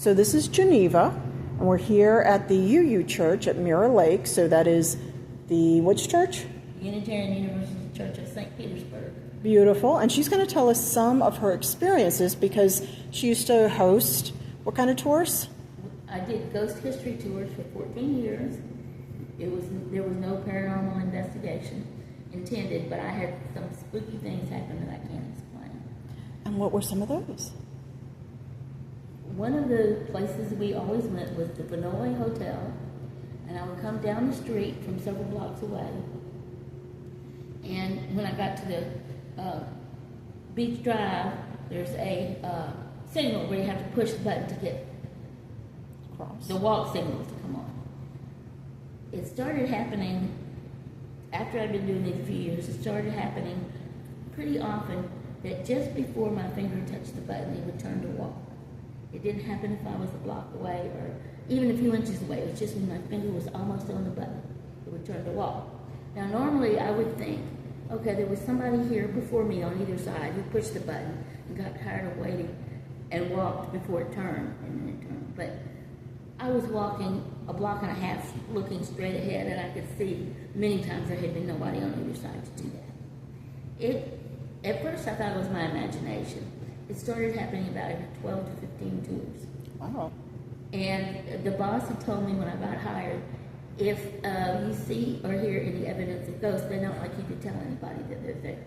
So this is Geneva, and we're here at the UU Church at Mirror Lake. So that is the, which church? Unitarian Universal Church of St. Petersburg. Beautiful. And she's going to tell us some of her experiences because she used to host what kind of tours? I did ghost history tours for 14 years. There was no paranormal investigation intended, but I had some spooky things happen that I can't explain. And what were some of those? One of the places we always went was the Vinoy Hotel, and I would come down the street from several blocks away, and when I got to the Beach Drive, there's a signal where you have to push the button to get Cross. the walk signals to come on. It started happening after I'd been doing it a few years. It started happening pretty often that just before my finger touched the button, it would turn to walk. It didn't happen if I was a block away or even a few inches away. It was just when my finger was almost on the button, it would turn to walk. Now, normally I would think, okay, there was somebody here before me on either side who pushed the button and got tired of waiting and walked before it turned, and then it turned. But I was walking a block and a half looking straight ahead, and I could see many times there had been nobody on either side to do that. At first I thought it was my imagination. It started happening about every 12 to 15 tours. Wow. And the boss had told me when I got hired, if you see or hear any evidence of ghosts, they don't like you to tell anybody that they're there.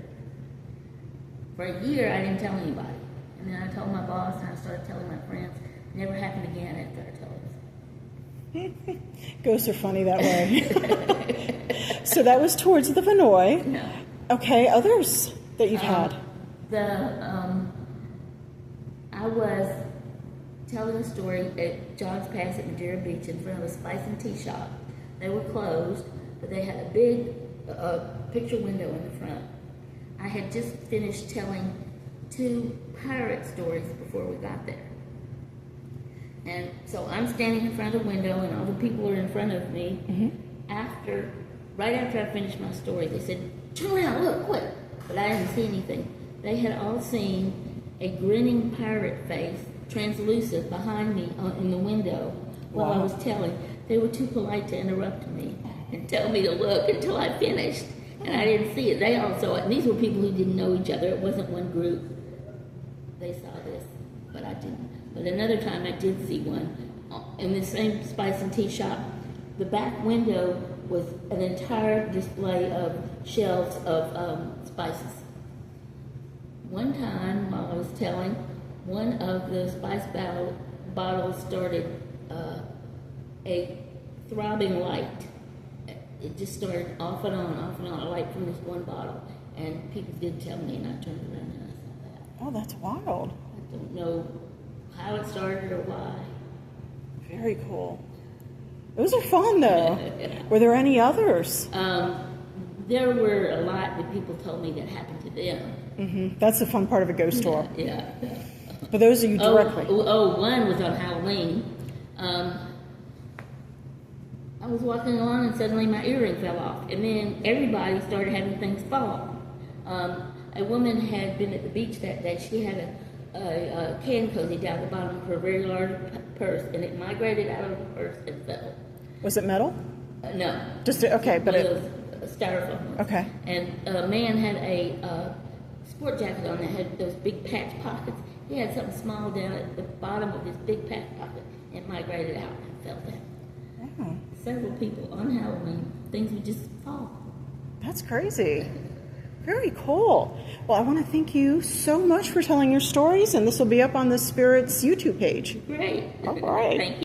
For a year, I didn't tell anybody. And then I told my boss, and I started telling my friends. It never happened again after I told them. Ghosts are funny that way. So that was towards the Vinoy. No. Okay, others that you've had? I was telling a story at John's Pass at Madeira Beach in front of a spice and tea shop. They were closed, but they had a big picture window in the front. I had just finished telling 2 pirate stories before we got there. And so I'm standing in front of the window, and all the people are in front of me. Mm-hmm. Right after I finished my story, they said, "Turn around, look, quick!" But I didn't see anything. They had all seen a grinning pirate face, translucent, behind me in the window while I was telling. They were too polite to interrupt me and tell me to look until I finished, and I didn't see it. They also, and these were people who didn't know each other. It wasn't one group. They saw this, but I didn't. But another time I did see one in the same spice and tea shop. The back window was an entire display of shelves of spices. One time while I was telling, one of the spice bottles started a throbbing light. It just started off and on, a light from this one bottle. And people did tell me, and I turned around and I saw that. Oh, that's wild. I don't know how it started or why. Very cool. Those are fun, though. Were there any others? There were a lot that people told me that happened to them. Mm-hmm. That's the fun part of a ghost tour. Yeah. But those are you directly. One was on Halloween. I was walking along and suddenly my earring fell off. And then everybody started having things fall. A woman had been at the beach that day. She had a can cozy down the bottom of her very large purse, and it migrated out of the purse and fell. Was it metal? No. Just okay, but it was styrofoam. Okay. And a man had a sport jacket on that had those big patch pockets. He had something small down at the bottom of his big patch pocket, and it migrated out and fell down. Oh. Several people on Halloween, things would just fall. That's crazy. Very cool. Well, I want to thank you so much for telling your stories, and this will be up on the Spirits YouTube page. Great. All right. Thank you.